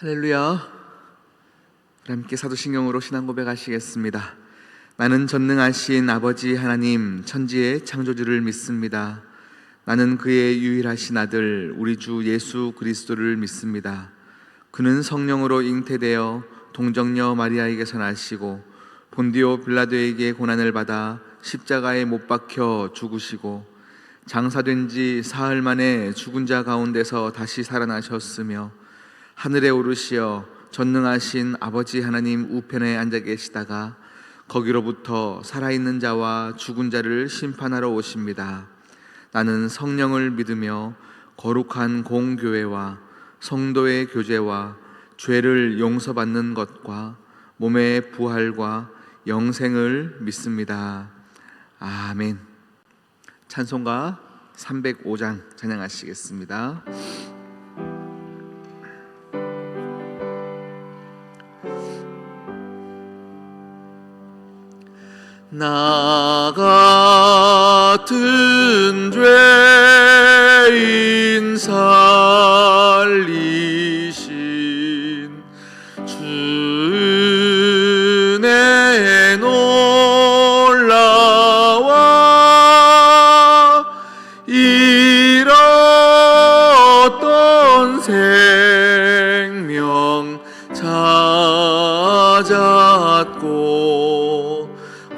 할렐루야. 함께 사도신경으로 신앙 고백하시겠습니다. 나는 전능하신 아버지 하나님 천지의 창조주를 믿습니다. 나는 그의 유일하신 아들 우리 주 예수 그리스도를 믿습니다. 그는 성령으로 잉태되어 동정녀 마리아에게서 나시고 본디오 빌라도에게 고난을 받아 십자가에 못 박혀 죽으시고 장사된 지 사흘 만에 죽은 자 가운데서 다시 살아나셨으며 하늘에 오르시어 전능하신 아버지 하나님 우편에 앉아 계시다가 거기로부터 살아있는 자와 죽은 자를 심판하러 오십니다. 나는 성령을 믿으며 거룩한 공교회와 성도의 교제와 죄를 용서받는 것과 몸의 부활과 영생을 믿습니다. 아멘. 찬송가 305장 찬양하시겠습니다. 나 같은 죄인 살리신 주 은혜 놀라와 잃었던 생명 찾았고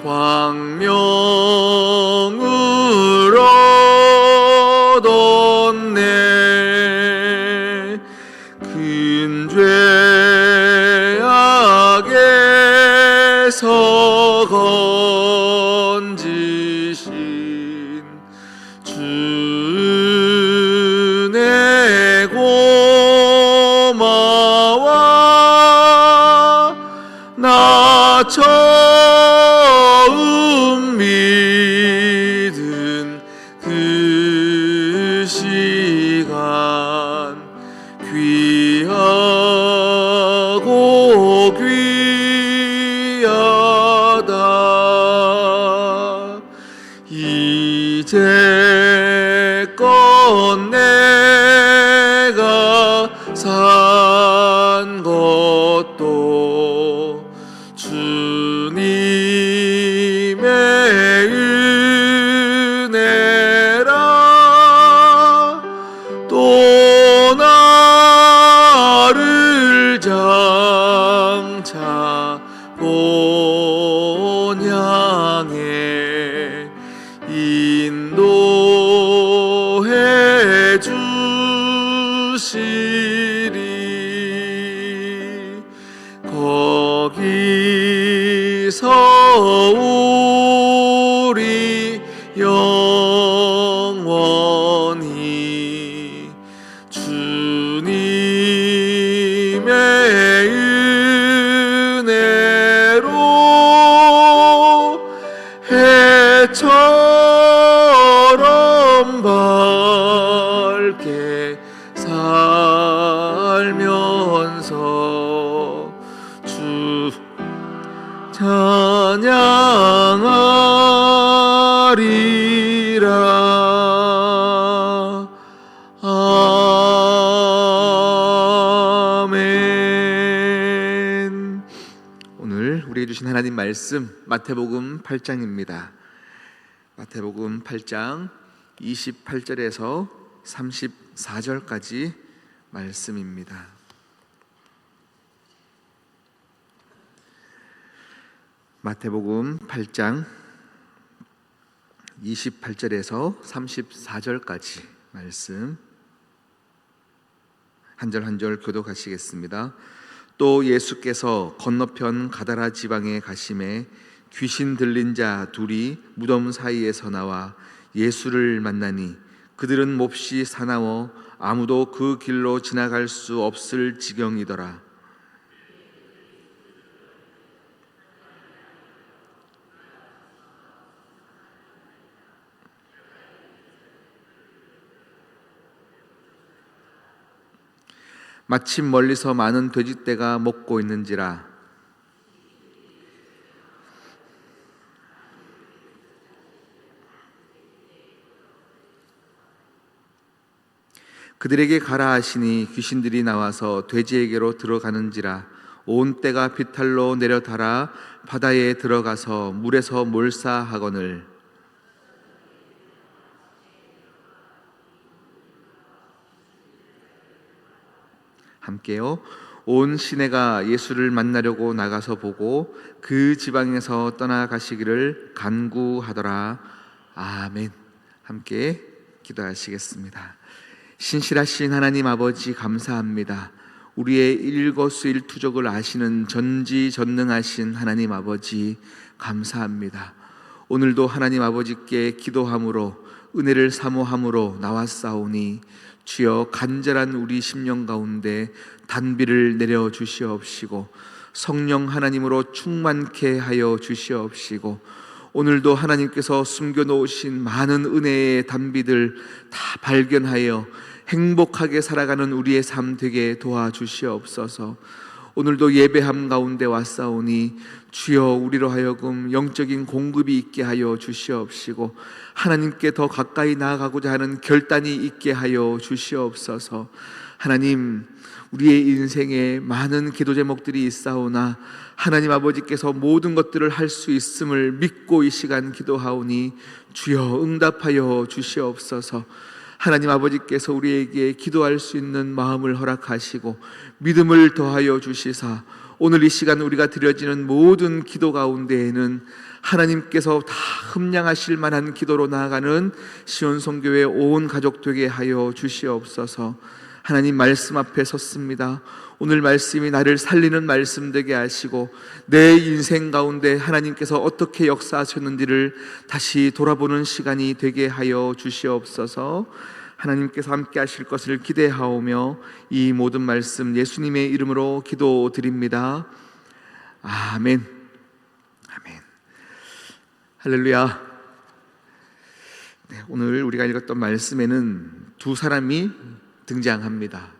광명을 얻었네. 큰 죄악에서 건지신 주 은혜 고마워. 나 처음 믿은 그 시간 귀하고 귀하다. 이제껏 내가 산 것도 주님의 은혜라. 또 나를 장차 본향에 인도해 주시리. 거기서 우리 영원히 주님의 은혜로 해처럼 밝게 살면서 주 찬양하리라. 아멘. 오늘 우리에게 주신 하나님 말씀 마태복음 8장입니다. 마태복음 8장 28절에서 34절까지 말씀입니다. 마태복음 8장 28절에서 34절까지 말씀 한 절 한 절 교독하시겠습니다. 또 예수께서 건너편 가다라 지방에 가심에 귀신 들린 자 둘이 무덤 사이에서 나와 예수를 만나니 그들은 몹시 사나워 아무도 그 길로 지나갈 수 없을 지경이더라. 마침 멀리서 많은 돼지떼가 먹고 있는지라. 그들에게 가라 하시니 귀신들이 나와서 돼지에게로 들어가는지라. 온 떼가 비탈로 내려 닳아 바다에 들어가서 물에서 몰사하거늘. 함께요. 온 시내가 예수를 만나려고 나가서 보고 그 지방에서 떠나가시기를 간구하더라. 아멘. 함께 기도하시겠습니다. 신실하신 하나님 아버지, 감사합니다. 우리의 일거수일투족을 아시는 전지전능하신 하나님 아버지, 감사합니다. 오늘도 하나님 아버지께 기도함으로 은혜를 사모함으로 나왔사오니 주여, 간절한 우리 심령 가운데 단비를 내려 주시옵시고 성령 하나님으로 충만케 하여 주시옵시고 오늘도 하나님께서 숨겨놓으신 많은 은혜의 단비들 다 발견하여 행복하게 살아가는 우리의 삶 되게 도와주시옵소서. 오늘도 예배함 가운데 왔사오니 주여, 우리로 하여금 영적인 공급이 있게 하여 주시옵시고 하나님께 더 가까이 나아가고자 하는 결단이 있게 하여 주시옵소서. 하나님, 우리의 인생에 많은 기도 제목들이 있사오나 하나님 아버지께서 모든 것들을 할 수 있음을 믿고 이 시간 기도하오니 주여, 응답하여 주시옵소서. 하나님 아버지께서 우리에게 기도할 수 있는 마음을 허락하시고 믿음을 더하여 주시사 오늘 이 시간 우리가 드려지는 모든 기도 가운데에는 하나님께서 다 흠량하실 만한 기도로 나아가는 시온성교회 온 가족 되게 하여 주시옵소서. 하나님, 말씀 앞에 섰습니다. 오늘 말씀이 나를 살리는 말씀 되게 하시고 내 인생 가운데 하나님께서 어떻게 역사하셨는지를 다시 돌아보는 시간이 되게 하여 주시옵소서. 하나님께서 함께 하실 것을 기대하오며 이 모든 말씀 예수님의 이름으로 기도드립니다. 아멘. 아멘. 할렐루야. 네, 오늘 우리가 읽었던 말씀에는 두 사람이 등장합니다.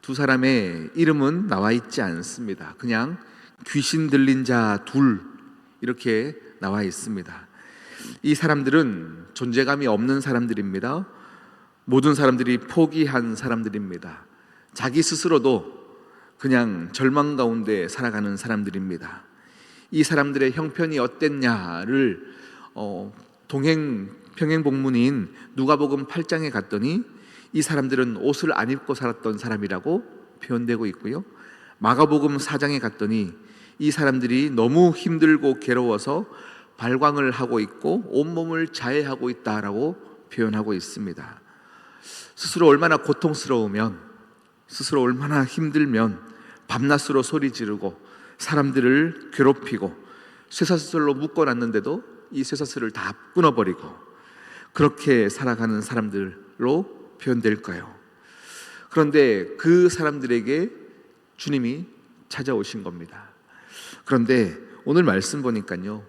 두 사람의 이름은 나와 있지 않습니다. 그냥 귀신 들린 자 둘, 이렇게 나와 있습니다. 이 사람들은 존재감이 없는 사람들입니다. 모든 사람들이 포기한 사람들입니다. 자기 스스로도 그냥 절망 가운데 살아가는 사람들입니다. 이 사람들의 형편이 어땠냐를 평행본문인 누가복음 8장에 갔더니 이 사람들은 옷을 안 입고 살았던 사람이라고 표현되고 있고요, 마가복음 4장에 갔더니 이 사람들이 너무 힘들고 괴로워서 발광을 하고 있고 온몸을 자해하고 있다라고 표현하고 있습니다. 스스로 얼마나 고통스러우면, 스스로 얼마나 힘들면 밤낮으로 소리 지르고 사람들을 괴롭히고 쇠사슬로 묶어놨는데도 이 쇠사슬을 다 끊어버리고 그렇게 살아가는 사람들로 표현될까요? 그런데 그 사람들에게 주님이 찾아오신 겁니다. 그런데 오늘 말씀 보니까요,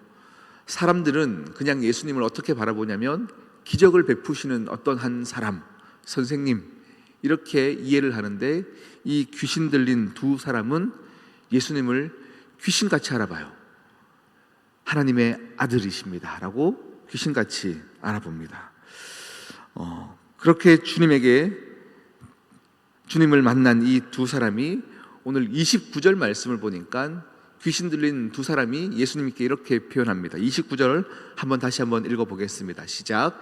사람들은 그냥 예수님을 어떻게 바라보냐면 기적을 베푸시는 어떤 한 사람, 선생님, 이렇게 이해를 하는데 이 귀신 들린 두 사람은 예수님을 귀신같이 알아봐요. 하나님의 아들이십니다 라고 귀신같이 알아봅니다. 그렇게 주님을 만난 이 두 사람이 오늘 29절 말씀을 보니까 귀신 들린 두 사람이 예수님께 이렇게 표현합니다. 29절 다시 한번 읽어보겠습니다. 시작.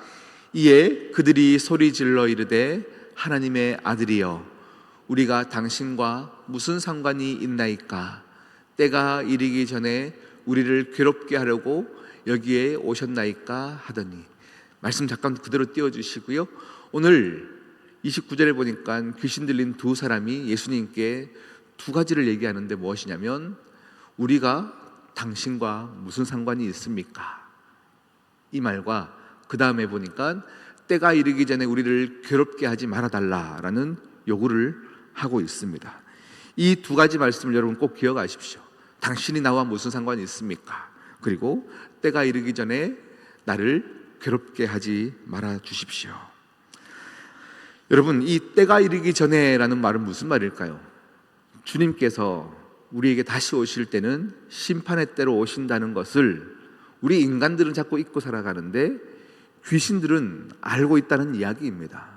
이에 그들이 소리질러 이르되 하나님의 아들이여, 우리가 당신과 무슨 상관이 있나이까? 때가 이르기 전에 우리를 괴롭게 하려고 여기에 오셨나이까? 하더니. 말씀 잠깐 그대로 띄워주시고요, 오늘 29절에 보니까 귀신 들린 두 사람이 예수님께 두 가지를 얘기하는데 무엇이냐면, 우리가 당신과 무슨 상관이 있습니까? 이 말과 그 다음에 보니까 때가 이르기 전에 우리를 괴롭게 하지 말아달라라는 요구를 하고 있습니다. 이 두 가지 말씀을 여러분 꼭 기억하십시오. 당신이 나와 무슨 상관이 있습니까? 그리고 때가 이르기 전에 나를 괴롭게 하지 말아 주십시오. 여러분, 이 때가 이르기 전에라는 말은 무슨 말일까요? 주님께서 우리에게 다시 오실 때는 심판의 때로 오신다는 것을 우리 인간들은 자꾸 잊고 살아가는데 귀신들은 알고 있다는 이야기입니다.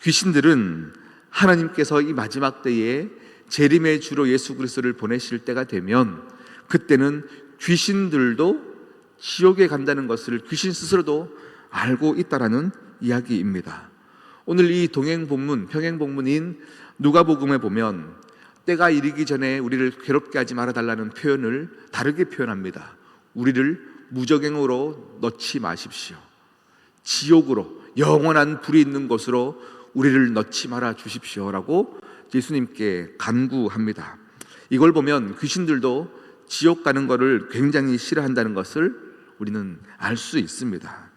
귀신들은 하나님께서 이 마지막 때에 재림의 주로 예수 그리스도를 보내실 때가 되면 그때는 귀신들도 지옥에 간다는 것을 귀신 스스로도 알고 있다라는 이야기입니다. 오늘 이 동행 본문, 평행 본문인 누가복음에 보면 때가 이르기 전에 우리를 괴롭게 하지 말아달라는 표현을 다르게 표현합니다. 우리를 무저갱으로 넣지 마십시오. 지옥으로, 영원한 불이 있는 곳으로 우리를 넣지 말아 주십시오라고 예수님께 간구합니다. 이걸 보면 귀신들도 지옥 가는 것을 굉장히 싫어한다는 것을 우리는 알 수 있습니다.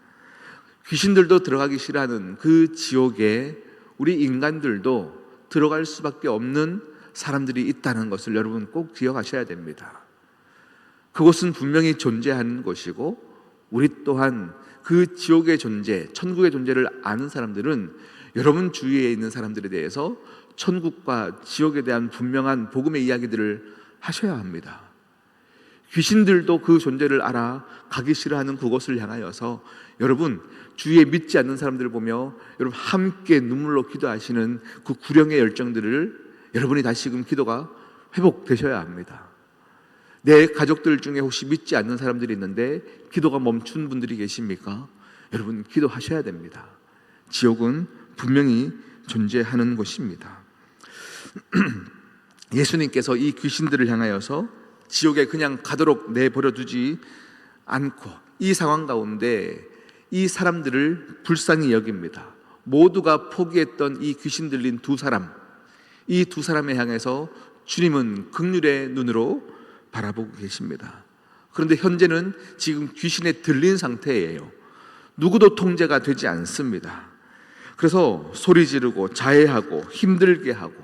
귀신들도 들어가기 싫어하는 그 지옥에 우리 인간들도 들어갈 수밖에 없는 사람들이 있다는 것을 여러분 꼭 기억하셔야 됩니다. 그곳은 분명히 존재하는 곳이고 우리 또한 그 지옥의 존재, 천국의 존재를 아는 사람들은 여러분 주위에 있는 사람들에 대해서 천국과 지옥에 대한 분명한 복음의 이야기들을 하셔야 합니다. 귀신들도 그 존재를 알아 가기 싫어하는 그곳을 향하여서 여러분 주위에 믿지 않는 사람들을 보며 여러분 함께 눈물로 기도하시는 그 구령의 열정들을 여러분이 다시금 기도가 회복되셔야 합니다. 내 가족들 중에 혹시 믿지 않는 사람들이 있는데 기도가 멈춘 분들이 계십니까? 여러분 기도하셔야 됩니다. 지옥은 분명히 존재하는 곳입니다. 예수님께서 이 귀신들을 향하여서 지옥에 그냥 가도록 내버려 두지 않고 이 상황 가운데 이 사람들을 불쌍히 여깁니다. 모두가 포기했던 이 귀신 들린 두 사람, 이 두 사람에 향해서 주님은 긍휼의 눈으로 바라보고 계십니다. 그런데 현재는 지금 귀신에 들린 상태예요. 누구도 통제가 되지 않습니다. 그래서 소리 지르고 자해하고 힘들게 하고,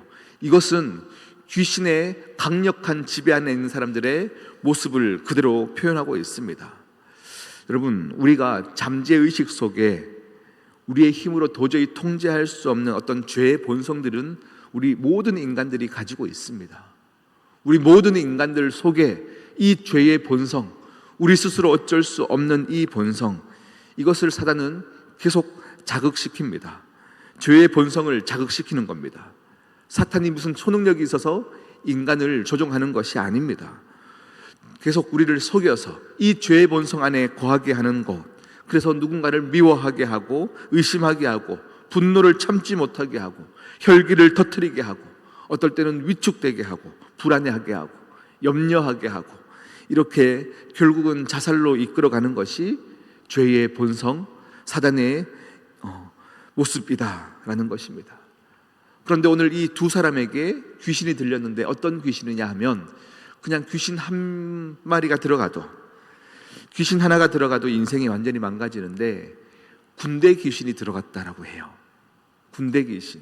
이것은 귀신의 강력한 지배 안에 있는 사람들의 모습을 그대로 표현하고 있습니다. 여러분, 우리가 잠재의식 속에 우리의 힘으로 도저히 통제할 수 없는 어떤 죄의 본성들은 우리 모든 인간들이 가지고 있습니다. 우리 모든 인간들 속에 이 죄의 본성, 우리 스스로 어쩔 수 없는 이 본성, 이것을 사단은 계속 자극시킵니다. 죄의 본성을 자극시키는 겁니다. 사탄이 무슨 초능력이 있어서 인간을 조종하는 것이 아닙니다. 계속 우리를 속여서 이 죄의 본성 안에 거하게 하는 것, 그래서 누군가를 미워하게 하고 의심하게 하고 분노를 참지 못하게 하고 혈기를 터뜨리게 하고 어떨 때는 위축되게 하고 불안해하게 하고 염려하게 하고, 이렇게 결국은 자살로 이끌어가는 것이 죄의 본성, 사단의 모습이다라는 것입니다. 그런데 오늘 이 두 사람에게 귀신이 들렸는데 어떤 귀신이냐 하면 그냥 귀신 한 마리가 들어가도, 귀신 하나가 들어가도 인생이 완전히 망가지는데 군대 귀신이 들어갔다라고 해요. 군대 귀신,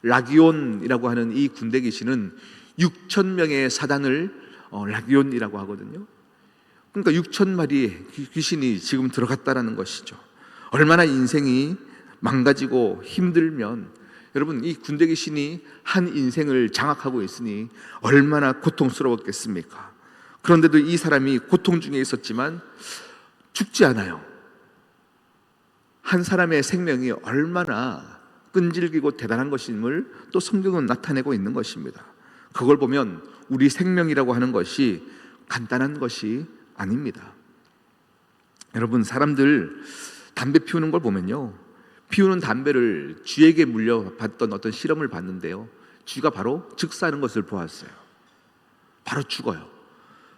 라기온이라고 하는 이 군대 귀신은 6,000명의 사단을 라기온이라고 하거든요. 그러니까 6,000마리의 귀신이 지금 들어갔다라는 것이죠. 얼마나 인생이 망가지고 힘들면, 여러분 이 군대 귀신이 한 인생을 장악하고 있으니 얼마나 고통스러웠겠습니까? 그런데도 이 사람이 고통 중에 있었지만 죽지 않아요. 한 사람의 생명이 얼마나 끈질기고 대단한 것임을 또 성경은 나타내고 있는 것입니다. 그걸 보면 우리 생명이라고 하는 것이 간단한 것이 아닙니다. 여러분, 사람들 담배 피우는 걸 보면요, 피우는 담배를 쥐에게 물려받던 어떤 실험을 봤는데요, 쥐가 바로 즉사하는 것을 보았어요. 바로 죽어요.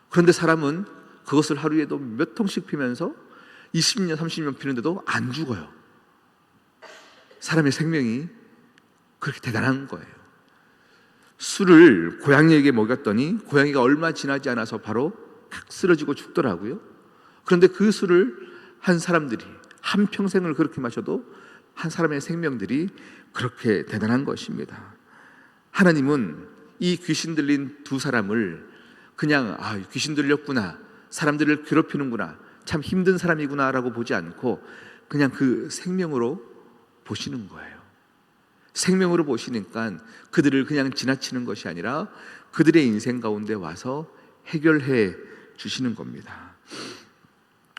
그런데 사람은 그것을 하루에도 몇 통씩 피면서 20년, 30년 피는데도 안 죽어요. 사람의 생명이 그렇게 대단한 거예요. 술을 고양이에게 먹였더니 고양이가 얼마 지나지 않아서 바로 쓰러지고 죽더라고요. 그런데 그 술을 한 사람들이 한평생을 그렇게 마셔도 한 사람의 생명들이 그렇게 대단한 것입니다. 하나님은 이 귀신 들린 두 사람을 그냥 귀신 들렸구나, 사람들을 괴롭히는구나, 참 힘든 사람이구나 라고 보지 않고 그냥 그 생명으로 보시는 거예요. 생명으로 보시니까 그들을 그냥 지나치는 것이 아니라 그들의 인생 가운데 와서 해결해 주시는 겁니다.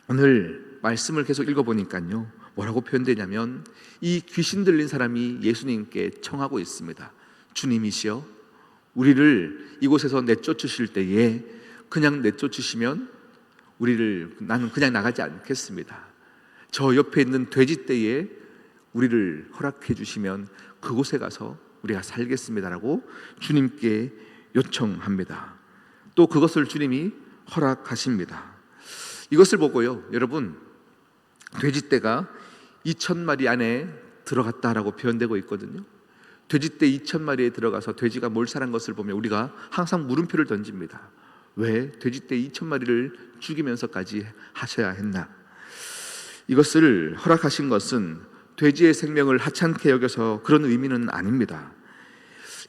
오늘 말씀을 계속 읽어보니까요, 뭐라고 표현되냐면 이 귀신 들린 사람이 예수님께 청하고 있습니다. 주님이시여, 우리를 이곳에서 내쫓으실 때에 그냥 내쫓으시면 나는 그냥 나가지 않겠습니다. 저 옆에 있는 돼지떼에 우리를 허락해 주시면 그곳에 가서 우리가 살겠습니다라고 주님께 요청합니다. 또 그것을 주님이 허락하십니다. 이것을 보고요, 여러분, 돼지떼가 2,000마리 안에 들어갔다라고 표현되고 있거든요. 돼지떼 2,000마리에 들어가서 돼지가 몰살한 것을 보면 우리가 항상 물음표를 던집니다. 왜 돼지떼 2,000마리를 죽이면서까지 하셔야 했나? 이것을 허락하신 것은 돼지의 생명을 하찮게 여겨서 그런 의미는 아닙니다.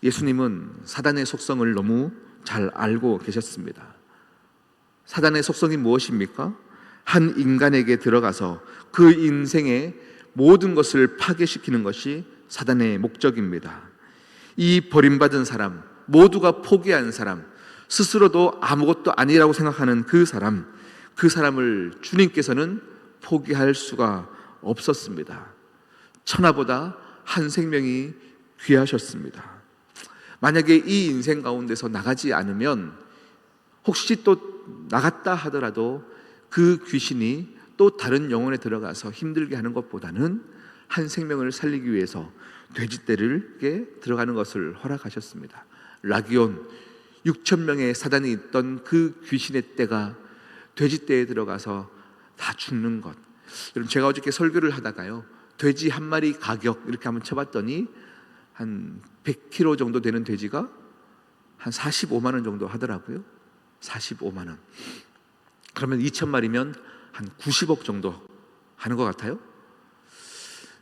예수님은 사단의 속성을 너무 잘 알고 계셨습니다. 사단의 속성이 무엇입니까? 한 인간에게 들어가서 그 인생의 모든 것을 파괴시키는 것이 사단의 목적입니다. 이 버림받은 사람, 모두가 포기한 사람, 스스로도 아무것도 아니라고 생각하는 그 사람을 주님께서는 포기할 수가 없었습니다. 천하보다 한 생명이 귀하셨습니다. 만약에 이 인생 가운데서 나가지 않으면 혹시 또 나갔다 하더라도 그 귀신이 또 다른 영혼에 들어가서 힘들게 하는 것보다는 한 생명을 살리기 위해서 돼지떼에게 들어가는 것을 허락하셨습니다. 라기온 6,000명의 사단이 있던 그 귀신의 떼가 돼지떼에 들어가서 다 죽는 것. 여러분, 제가 어저께 설교를 하다가요, 돼지 한 마리 가격 이렇게 한번 쳐봤더니 한 100kg 정도 되는 돼지가 한 45만 원 정도 하더라고요. 45만 원. 그러면 2,000마리면 한 90억 정도 하는 것 같아요.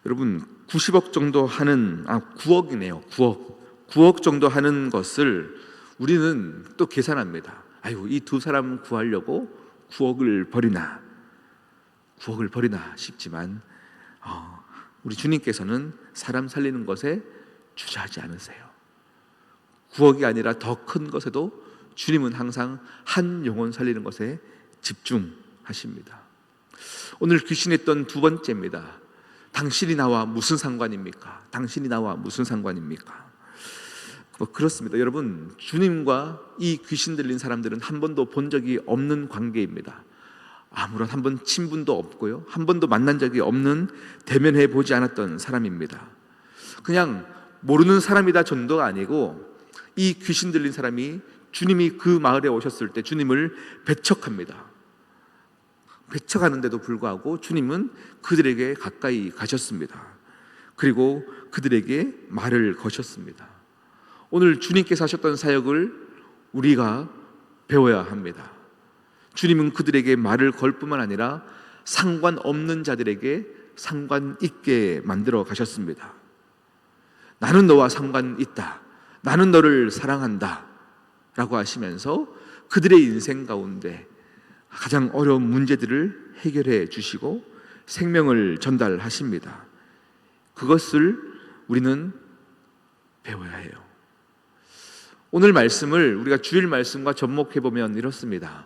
여러분, 90억 정도 하는 9억이네요. 9억 정도 하는 것을 우리는 또 계산합니다. 아유, 이 두 사람 구하려고 9억을 버리나 싶지만 우리 주님께서는 사람 살리는 것에 주저하지 않으세요. 9억이 아니라 더 큰 것에도 주님은 항상 한 영혼 살리는 것에 집중하십니다. 오늘 귀신했던 두 번째입니다. 당신이 나와 무슨 상관입니까? 당신이 나와 무슨 상관입니까? 그렇습니다. 여러분, 주님과 이 귀신 들린 사람들은 한 번도 본 적이 없는 관계입니다. 아무런 한 번 친분도 없고요, 한 번도 만난 적이 없는, 대면해 보지 않았던 사람입니다. 그냥 모르는 사람이다 정도가 아니고, 이 귀신 들린 사람이 주님이 그 마을에 오셨을 때 주님을 배척합니다. 배척하는데도 불구하고 주님은 그들에게 가까이 가셨습니다. 그리고 그들에게 말을 거셨습니다. 오늘 주님께서 하셨던 사역을 우리가 배워야 합니다. 주님은 그들에게 말을 걸 뿐만 아니라 상관없는 자들에게 상관 있게 만들어 가셨습니다. 나는 너와 상관 있다, 나는 너를 사랑한다 라고 하시면서 그들의 인생 가운데 가장 어려운 문제들을 해결해 주시고 생명을 전달하십니다. 그것을 우리는 배워야 해요. 오늘 말씀을 우리가 주일 말씀과 접목해 보면 이렇습니다.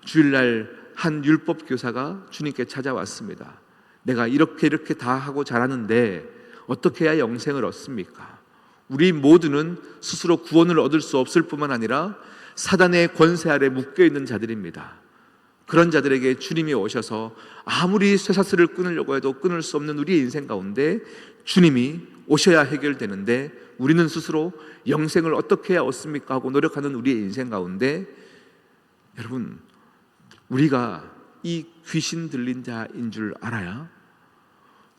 주일날 한 율법 교사가 주님께 찾아왔습니다. 내가 이렇게 다 하고 자라는데 어떻게 해야 영생을 얻습니까? 우리 모두는 스스로 구원을 얻을 수 없을 뿐만 아니라 사단의 권세 아래 묶여 있는 자들입니다. 그런 자들에게 주님이 오셔서 아무리 쇠사슬을 끊으려고 해도 끊을 수 없는 우리의 인생 가운데 주님이 오셔야 해결되는데, 우리는 스스로 영생을 어떻게 해야 얻습니까 하고 노력하는 우리의 인생 가운데, 여러분, 우리가 이 귀신 들린 자인 줄 알아야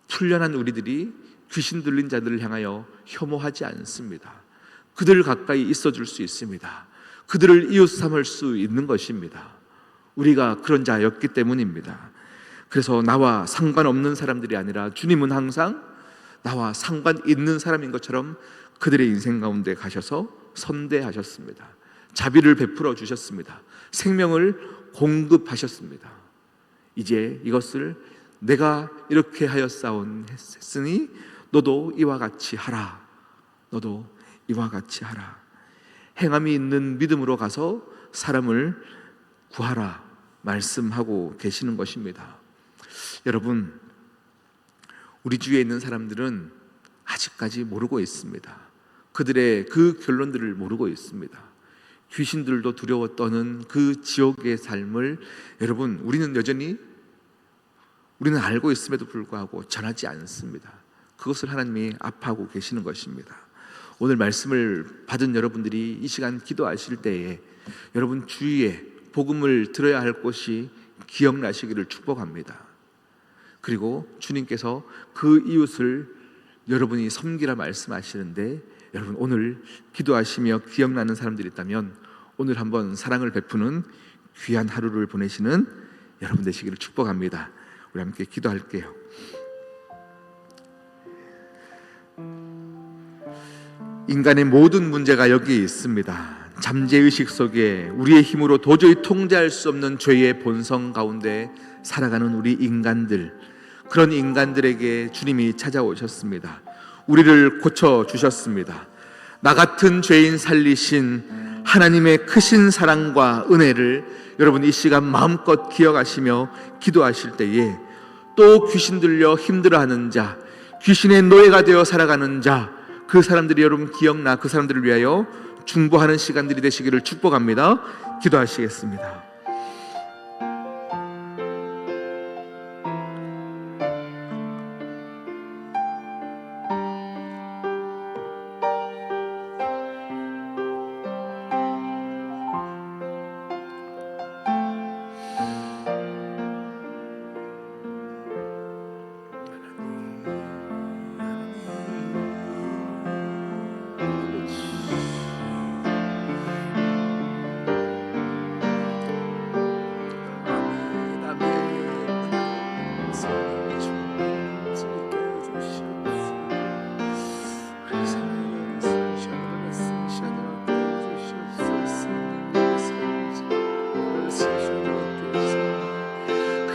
풀려난 우리들이 귀신 들린 자들을 향하여 혐오하지 않습니다. 그들 가까이 있어줄 수 있습니다. 그들을 이웃 삼을 수 있는 것입니다. 우리가 그런 자였기 때문입니다. 그래서 나와 상관없는 사람들이 아니라 주님은 항상 나와 상관 있는 사람인 것처럼 그들의 인생 가운데 가셔서 선대하셨습니다. 자비를 베풀어 주셨습니다. 생명을 공급하셨습니다. 이제 이것을 내가 이렇게 하였사오니 너도 이와 같이 하라. 너도 이와 같이 하라. 행함이 있는 믿음으로 가서 사람을 구하라 말씀하고 계시는 것입니다. 여러분, 우리 주위에 있는 사람들은 아직까지 모르고 있습니다. 그들의 그 결론들을 모르고 있습니다. 귀신들도 두려워 떠는 그 지옥의 삶을 여러분, 우리는 알고 있음에도 불구하고 전하지 않습니다. 그것을 하나님이 아파하고 계시는 것입니다. 오늘 말씀을 받은 여러분들이 이 시간 기도하실 때에 여러분 주위에 복음을 들어야 할 곳이 기억나시기를 축복합니다. 그리고 주님께서 그 이웃을 여러분이 섬기라 말씀하시는데, 여러분 오늘 기도하시며 기억나는 사람들이 있다면 오늘 한번 사랑을 베푸는 귀한 하루를 보내시는 여러분 되시기를 축복합니다. 우리 함께 기도할게요. 인간의 모든 문제가 여기에 있습니다. 잠재의식 속에 우리의 힘으로 도저히 통제할 수 없는 죄의 본성 가운데 살아가는 우리 인간들, 그런 인간들에게 주님이 찾아오셨습니다. 우리를 고쳐주셨습니다. 나 같은 죄인 살리신 하나님의 크신 사랑과 은혜를 여러분 이 시간 마음껏 기억하시며 기도하실 때에, 또 귀신 들려 힘들어하는 자, 귀신의 노예가 되어 살아가는 자, 그 사람들이 여러분 기억나 그 사람들을 위하여 중보하는 시간들이 되시기를 축복합니다. 기도하시겠습니다.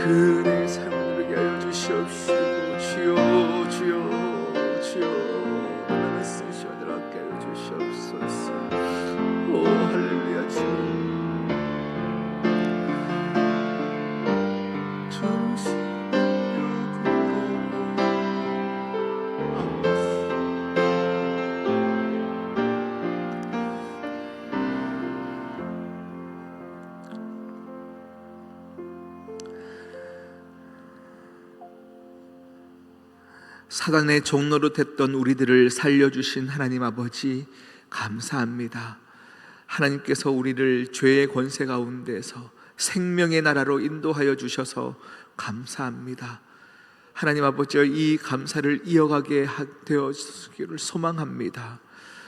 그의 삶을 누리게 하여 주시옵시고, 주여 주여 주여 나를 쓰시오도록 하여 주시옵소서. 오 할렐루야. 사단의 종노릇했던 우리들을 살려주신 하나님 아버지 감사합니다. 하나님께서 우리를 죄의 권세 가운데서 생명의 나라로 인도하여 주셔서 감사합니다. 하나님 아버지, 이 감사를 이어가게 되어지기를 소망합니다.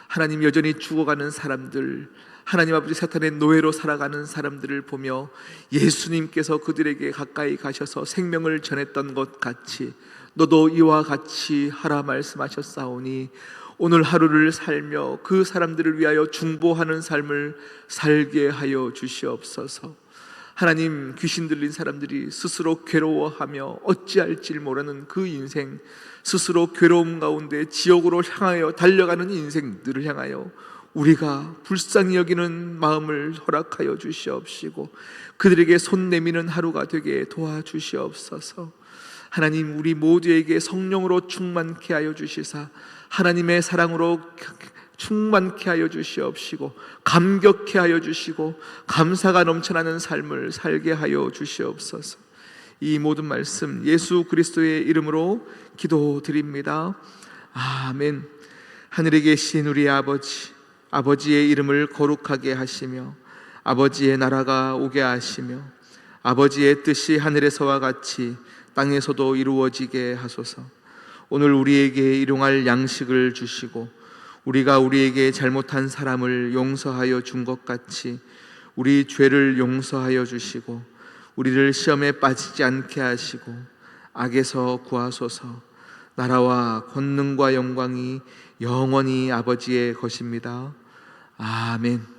하나님, 여전히 죽어가는 사람들, 하나님 아버지 사탄의 노예로 살아가는 사람들을 보며 예수님께서 그들에게 가까이 가셔서 생명을 전했던 것 같이 너도 이와 같이 하라 말씀하셨사오니, 오늘 하루를 살며 그 사람들을 위하여 중보하는 삶을 살게 하여 주시옵소서. 하나님, 귀신 들린 사람들이 스스로 괴로워하며 어찌할지 모르는 그 인생, 스스로 괴로움 가운데 지옥으로 향하여 달려가는 인생들을 향하여 우리가 불쌍히 여기는 마음을 허락하여 주시옵시고, 그들에게 손 내미는 하루가 되게 도와주시옵소서. 하나님, 우리 모두에게 성령으로 충만케 하여 주시사 하나님의 사랑으로 충만케 하여 주시옵시고, 감격케 하여 주시고, 감사가 넘쳐나는 삶을 살게 하여 주시옵소서. 이 모든 말씀 예수 그리스도의 이름으로 기도드립니다. 아멘. 하늘에 계신 우리 아버지, 아버지의 이름을 거룩하게 하시며 아버지의 나라가 오게 하시며 아버지의 뜻이 하늘에서와 같이 땅에서도 이루어지게 하소서. 오늘 우리에게 일용할 양식을 주시고, 우리가 우리에게 잘못한 사람을 용서하여 준 것 같이 우리 죄를 용서하여 주시고, 우리를 시험에 빠지지 않게 하시고 악에서 구하소서. 나라와 권능과 영광이 영원히 아버지의 것입니다. 아멘.